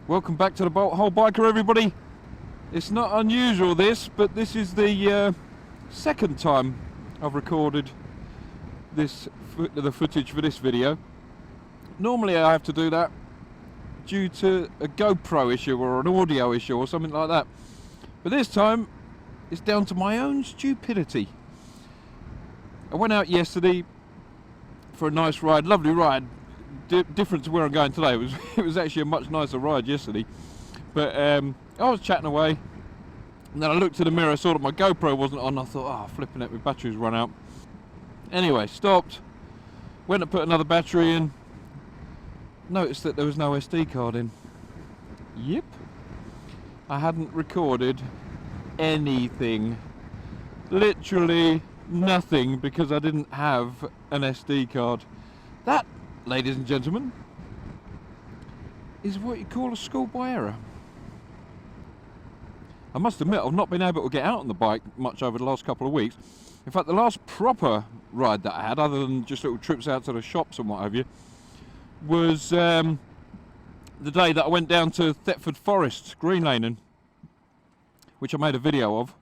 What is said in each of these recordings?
Welcome back to the Bolt Hole Biker, everybody. It's not unusual this, but this is the second time I've recorded the footage for this video. Normally I have to do that due to a GoPro issue or an audio issue or something like that. But this time it's down to my own stupidity. I went out yesterday for a nice ride, lovely ride. Different to where I'm going today. It was actually a much nicer ride yesterday, but I was chatting away, and then I looked in the mirror, saw that my GoPro wasn't on. I thought, oh, flipping it, my battery's run out. Anyway, stopped, went to put another battery in, noticed that there was no SD card in. Yep, I hadn't recorded anything, literally nothing, because I didn't have an SD card. That, ladies and gentlemen, is what you call a schoolboy error. I must admit, I've not been able to get out on the bike much over the last couple of weeks. In fact, the last proper ride that I had, other than just little trips out to the shops and what have you, was the day that I went down to Thetford Forest, green laning, which I made a video of.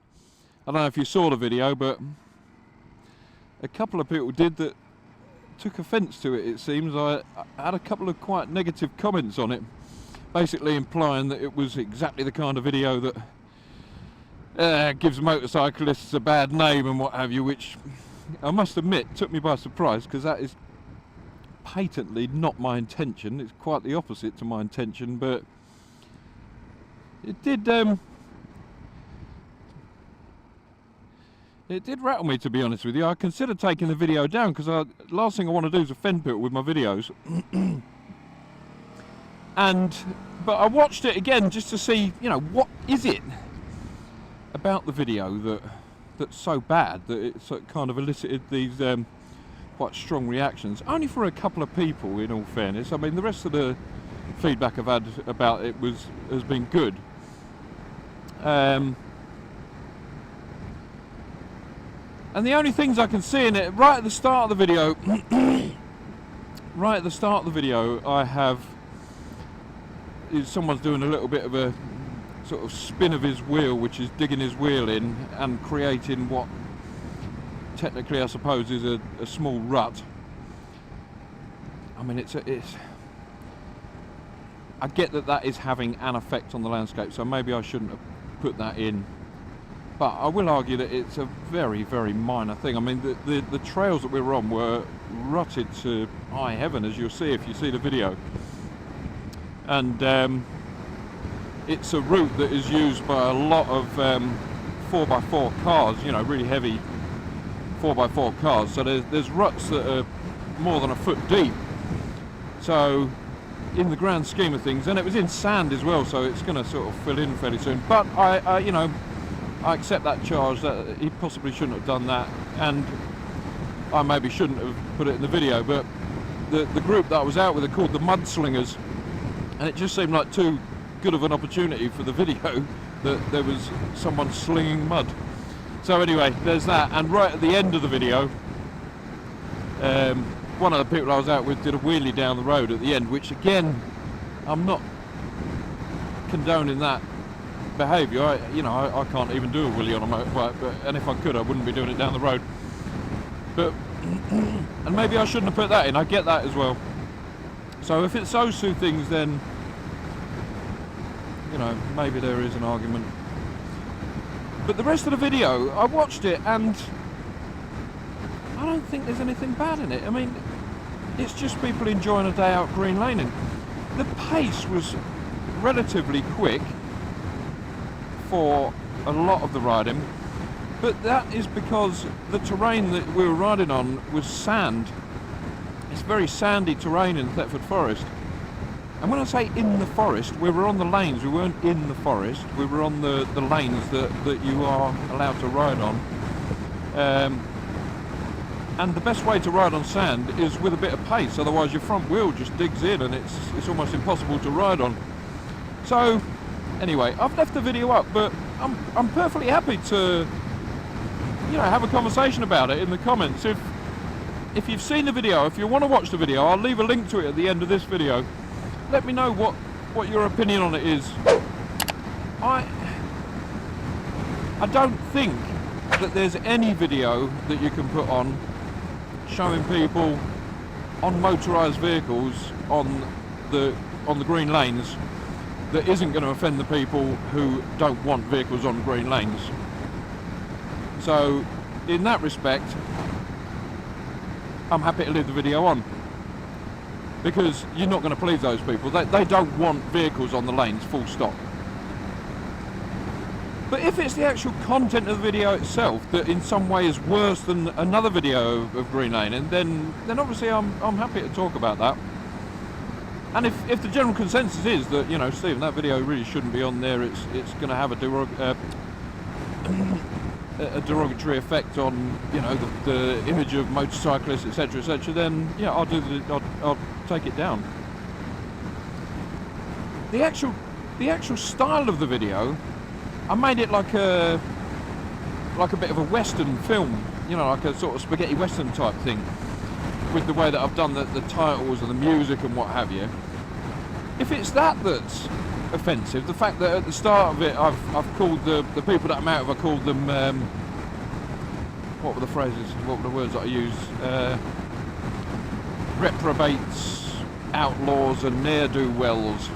I don't know if you saw the video, but a couple of people did that took offence to it. It seems I had a couple of quite negative comments on it, basically implying that it was exactly the kind of video that gives motorcyclists a bad name and what have you, which I must admit took me by surprise, because that is patently not my intention. It's quite the opposite to my intention, but it did rattle me, to be honest with you. I considered taking the video down, because last thing I want to do is offend people with my videos. But I watched it again just to see, you know, what is it about the video that's so bad that it kind of elicited these quite strong reactions. Only for a couple of people, in all fairness. I mean, the rest of the feedback I've had about it has been good. And the only things I can see in it, right at the start of the video, is someone's doing a little bit of a sort of spin of his wheel, which is digging his wheel in and creating what technically I suppose is a small rut. I mean, I get that is having an effect on the landscape, so maybe I shouldn't have put that in. But I will argue that it's a very, very minor thing. I mean, the trails that we were on were rutted to high heaven, as you'll see if you see the video. And it's a route that is used by a lot of 4x4 cars, you know, really heavy 4x4 cars. So there's ruts that are more than a foot deep. So in the grand scheme of things, and it was in sand as well, so it's going to sort of fill in fairly soon. But you know, I accept that charge, that he possibly shouldn't have done that, and I maybe shouldn't have put it in the video, but the group that I was out with are called the Mudslingers, and it just seemed like too good of an opportunity for the video that there was someone slinging mud. So anyway, there's that, and right at the end of the video, one of the people I was out with did a wheelie down the road at the end, which again, I'm not condoning that behaviour. I can't even do a wheelie on a motorbike, and if I could, I wouldn't be doing it down the road. But and maybe I shouldn't have put that in. I get that as well. So if it's those two things, then you know, maybe there is an argument. But the rest of the video, I watched it, and I don't think there's anything bad in it. I mean, it's just people enjoying a day out green laning. The pace was relatively quick for a lot of the riding, but that is because the terrain that we were riding on was sand. It's very sandy terrain in Thetford Forest, and when I say in the forest, we were on the lanes. We weren't in the forest, we were on the lanes that you are allowed to ride on, and the best way to ride on sand is with a bit of pace, otherwise your front wheel just digs in and it's almost impossible to ride on. So anyway, I've left the video up, but I'm perfectly happy to, you know, have a conversation about it in the comments. If you've seen the video, if you want to watch the video, I'll leave a link to it at the end of this video. Let me know what what your opinion on it is. I don't think that there's any video that you can put on showing people on motorised vehicles on the green lanes that isn't going to offend the people who don't want vehicles on green lanes. So in that respect, I'm happy to leave the video on, because you're not going to please those people. They don't want vehicles on the lanes, full stop. But if it's the actual content of the video itself that in some way is worse than another video of green laning, then obviously I'm happy to talk about that. And if the general consensus is that, you know, Stephen, that video really shouldn't be on there, it's going to have a derogatory effect on, you know, the image of motorcyclists, etc., etc., then yeah, I'll take it down. The actual style of the video, I made it like a bit of a western film, you know, like a sort of spaghetti western type thing, with the way that I've done the titles and the music and what have you. If it's that's offensive, the fact that at the start of it I've called the people that I'm out of, I called them, what were the phrases, what were the words that I used? Reprobates, outlaws and ne'er-do-wells.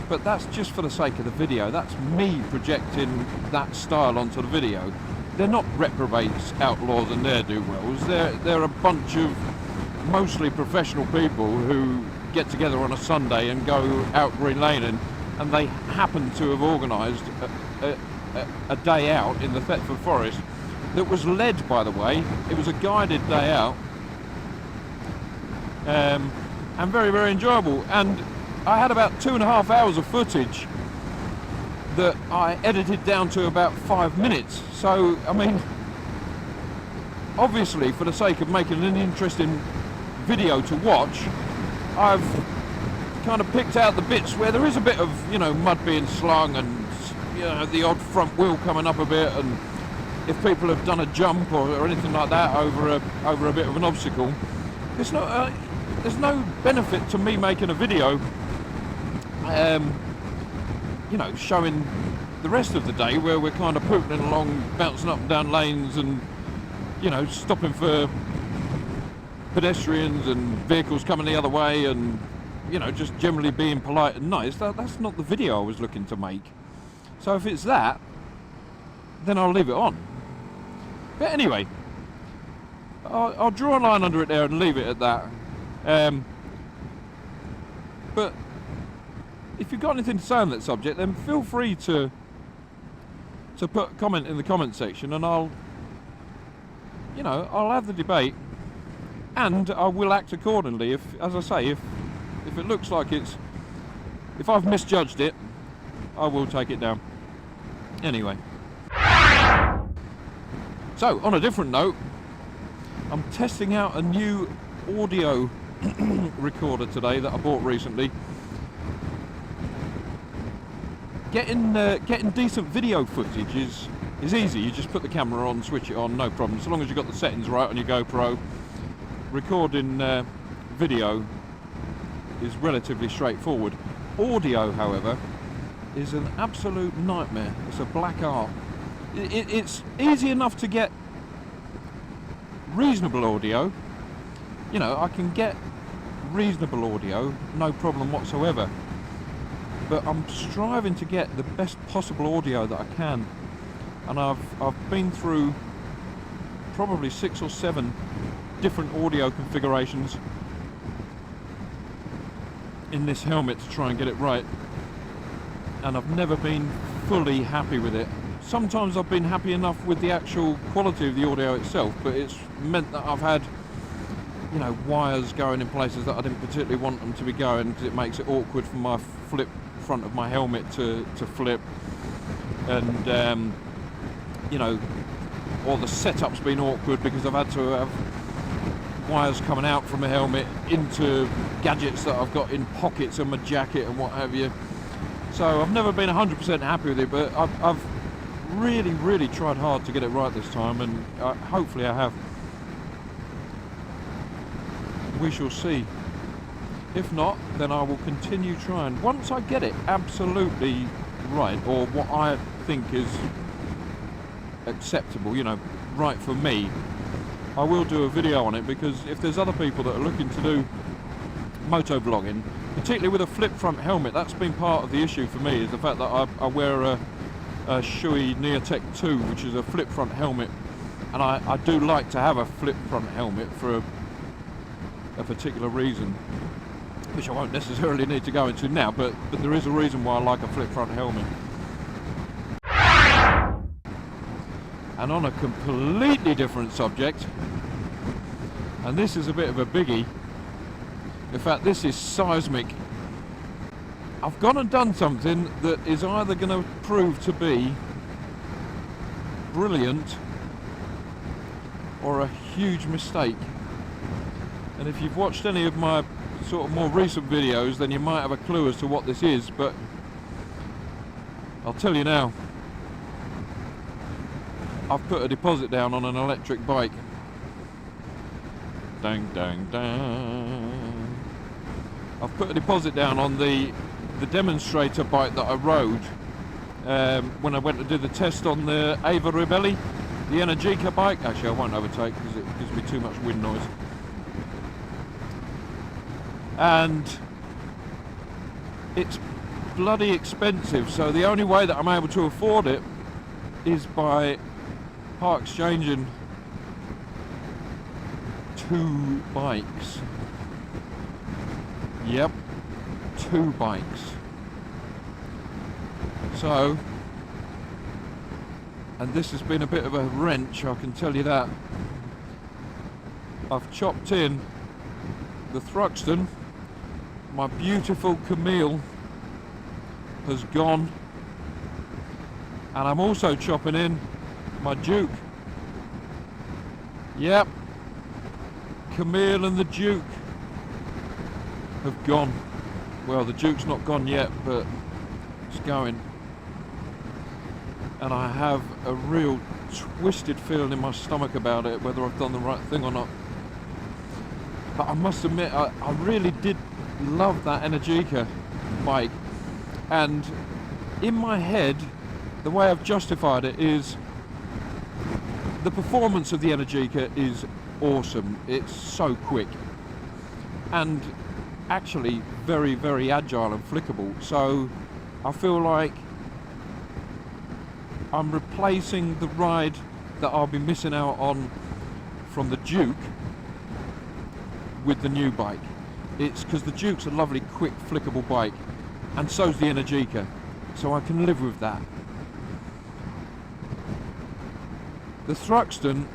But that's just for the sake of the video. That's me projecting that style onto the video. They're not reprobates, outlaws and ne'er-do-wells. They're a bunch of mostly professional people who get together on a Sunday and go out green laning, and they happen to have organised a day out in the Thetford Forest that was led, by the way, it was a guided day out, and very, very enjoyable. And I had about 2.5 hours of footage that I edited down to about 5 minutes. So, I mean, obviously for the sake of making an interesting video to watch, I've kind of picked out the bits where there is a bit of, you know, mud being slung and, you know, the odd front wheel coming up a bit, and if people have done a jump or anything like that over a bit of an obstacle, there's no benefit to me making a video, you know, showing the rest of the day where we're kind of pootling along, bouncing up and down lanes and, you know, stopping for pedestrians and vehicles coming the other way, and, you know, just generally being polite and nice. That's not the video I was looking to make. So if it's that, then I'll leave it on. But anyway, I'll draw a line under it there and leave it at that. But if you've got anything to say on that subject, then feel free to put a comment in the comment section, and I'll have the debate, and I will act accordingly. If, as I say, if it looks like if I've misjudged it, I will take it down. Anyway. So, on a different note, I'm testing out a new audio recorder today that I bought recently. Getting decent video footage is easy. You just put the camera on, switch it on, no problem. So long as you've got the settings right on your GoPro. Recording video is relatively straightforward. Audio, however, is an absolute nightmare. It's a black art. It's easy enough to get reasonable audio. You know, I can get reasonable audio, no problem whatsoever. But I'm striving to get the best possible audio that I can. And I've been through probably 6 or 7 different audio configurations in this helmet to try and get it right. And I've never been fully happy with it. Sometimes I've been happy enough with the actual quality of the audio itself, but it's meant that I've had, you know, wires going in places that I didn't particularly want them to be going, because it makes it awkward for my front of my helmet to flip, and you know, or the setup's been awkward because I've had to have wires coming out from a helmet into gadgets that I've got in pockets of my jacket and what have you. So I've never been 100% happy with it, but I've really tried hard to get it right this time, and hopefully I have. We shall see. If not, then I will continue trying. Once I get it absolutely right, or what I think is acceptable, you know, right for me, I will do a video on it, because if there's other people that are looking to do moto vlogging, particularly with a flip front helmet, that's been part of the issue for me, is the fact that I wear a Shui Neotech 2, which is a flip front helmet, and I do like to have a flip front helmet for a particular reason, which I won't necessarily need to go into now, but there is a reason why I like a flip front helmet. And on a completely different subject, and this is a bit of a biggie, in fact this is seismic, I've gone and done something that is either going to prove to be brilliant or a huge mistake. And if you've watched any of my sort of more recent videos, then you might have a clue as to what this is, but I'll tell you now. I've put a deposit down on an electric bike. Dang, dang, dang. I've put a deposit down on the demonstrator bike that I rode when I went to do the test on the Ava Ribelli, the Energica bike. Actually, I won't overtake because it gives me too much wind noise. And it's bloody expensive, so the only way that I'm able to afford it is by part exchanging 2 bikes. Yep, 2 bikes. So, and this has been a bit of a wrench, I can tell you that. I've chopped in the Thruxton. My beautiful Camille has gone, and I'm also chopping in my Duke. Yep, Camille and the Duke have gone. Well, the Duke's not gone yet, but it's going. And I have a real twisted feeling in my stomach about it, whether I've done the right thing or not. But I must admit, I really did love that Energica bike, and in my head the way I've justified it is the performance of the Energica is awesome. It's so quick and actually very, very agile and flickable, so I feel like I'm replacing the ride that I'll be missing out on from the Duke with the new bike. It's because the Duke's a lovely, quick, flickable bike, and so's the Energica, so I can live with that. The Thruxton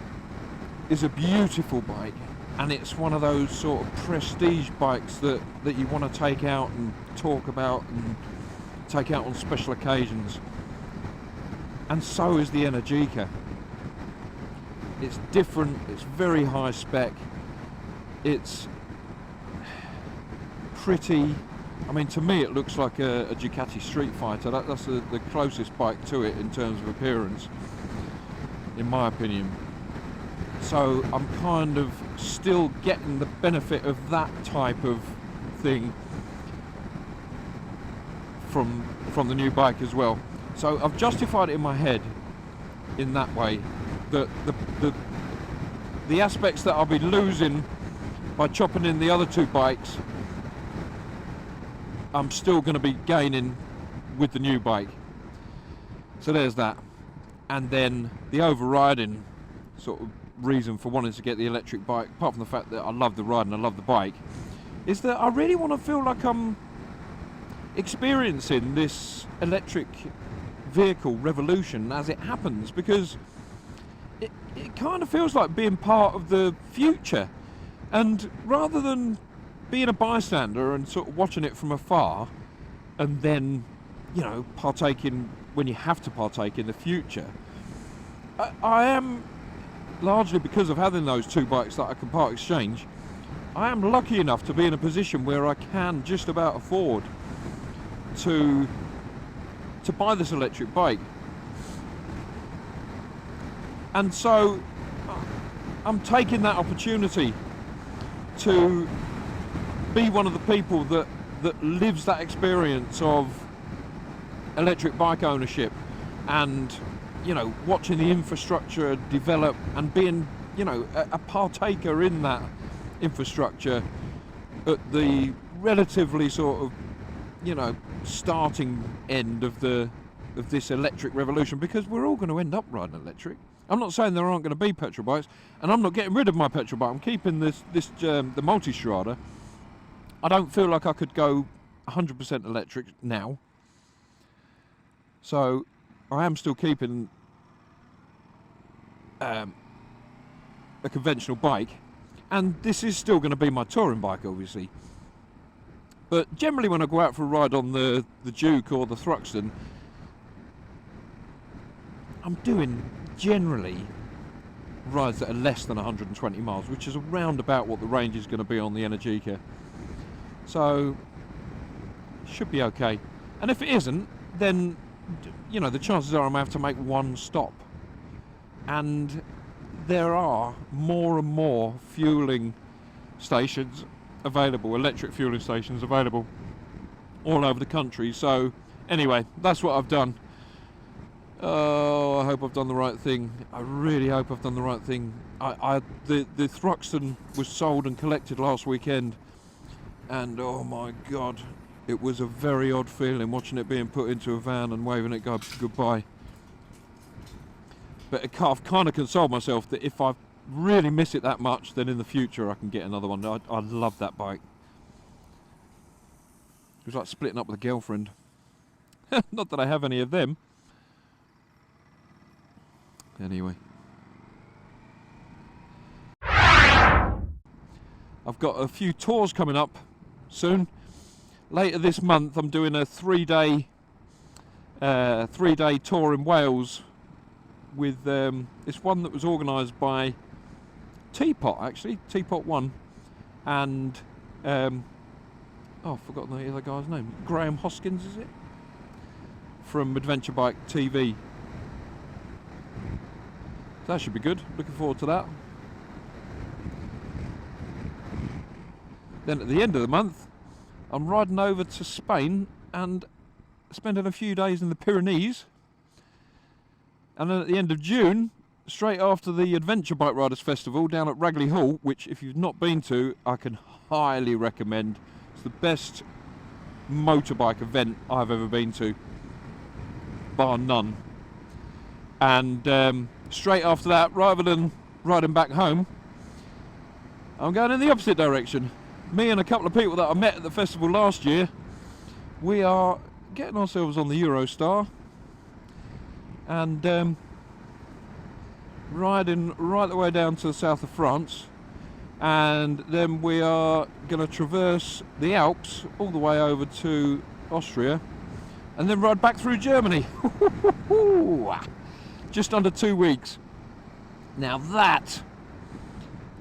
is a beautiful bike, and it's one of those sort of prestige bikes that you want to take out and talk about and take out on special occasions. And so is the Energica. It's different, it's very high spec, it's pretty. I mean, to me it looks like a Ducati Street Fighter. That's the closest bike to it in terms of appearance, in my opinion. So I'm kind of still getting the benefit of that type of thing from the new bike as well. So I've justified it in my head in that way, that the aspects that I'll be losing by chopping in the other 2 bikes, I'm still going to be gaining with the new bike. So there's that. And then the overriding sort of reason for wanting to get the electric bike, apart from the fact that I love the ride and I love the bike, is that I really want to feel like I'm experiencing this electric vehicle revolution as it happens, because it kind of feels like being part of the future. And rather than being a bystander and sort of watching it from afar and then, you know, partaking when you have to partake in the future, I am, largely because of having those 2 bikes that I can part exchange, I am lucky enough to be in a position where I can just about afford to buy this electric bike. And so I'm taking that opportunity to be one of the people that lives that experience of electric bike ownership, and you know, watching the infrastructure develop and being, you know, a partaker in that infrastructure at the relatively sort of, you know, starting end of this electric revolution, because we're all going to end up riding electric. I'm not saying there aren't going to be petrol bikes, and I'm not getting rid of my petrol bike. I'm keeping the Multistrada. I don't feel like I could go 100% electric now, so I am still keeping a conventional bike, and this is still going to be my touring bike, obviously. But generally, when I go out for a ride on the Duke or the Thruxton, I'm doing generally rides that are less than 120 miles, which is around about what the range is going to be on the Energica. So should be okay. And if it isn't, then, you know, the chances are I'm going to have to make one stop. And there are more and more fueling stations available, electric fueling stations available all over the country. So anyway, that's what I've done. Oh, I hope I've done the right thing. I really hope I've done the right thing. The Thruxton was sold and collected last weekend, and oh my God, it was a very odd feeling watching it being put into a van and waving it goodbye. But I've kind of consoled myself that if I really miss it that much, then in the future I can get another one. I love that bike. It was like splitting up with a girlfriend. Not that I have any of them. Anyway, I've got a few tours coming up soon. Later this month I'm doing a three-day tour in Wales with it's one that was organised by Teapot, actually, Teapot 1, and oh, I've forgotten the other guy's name. Graham Hoskins, is it? From Adventure Bike TV. That should be good. Looking forward to that. Then at the end of the month, I'm riding over to Spain and spending a few days in the Pyrenees. And then at the end of June, straight after the Adventure Bike Riders Festival down at Ragley Hall, which if you've not been to, I can highly recommend. It's the best motorbike event I've ever been to, bar none. And straight after that, rather than riding back home, I'm going in the opposite direction. Me and a couple of people that I met at the festival last year, we are getting ourselves on the Eurostar and riding right the way down to the south of France, and then we are going to traverse the Alps all the way over to Austria and then ride back through Germany. Just under 2 weeks. Now that,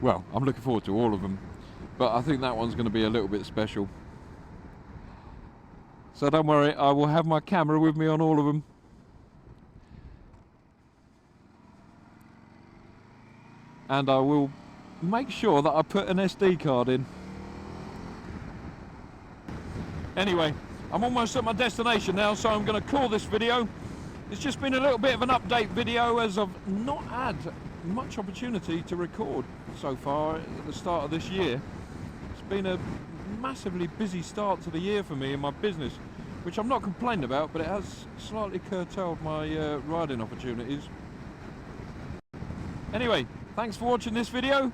well, I'm looking forward to all of them, but I think that one's going to be a little bit special. So don't worry, I will have my camera with me on all of them. And I will make sure that I put an SD card in. Anyway, I'm almost at my destination now, so I'm going to call this video. It's just been a little bit of an update video, as I've not had much opportunity to record so far at the start of this year. It's been a massively busy start to the year for me in my business, which I'm not complaining about, but it has slightly curtailed my riding opportunities. Anyway, thanks for watching this video.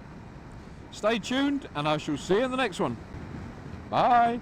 Stay tuned, and I shall see you in the next one. Bye.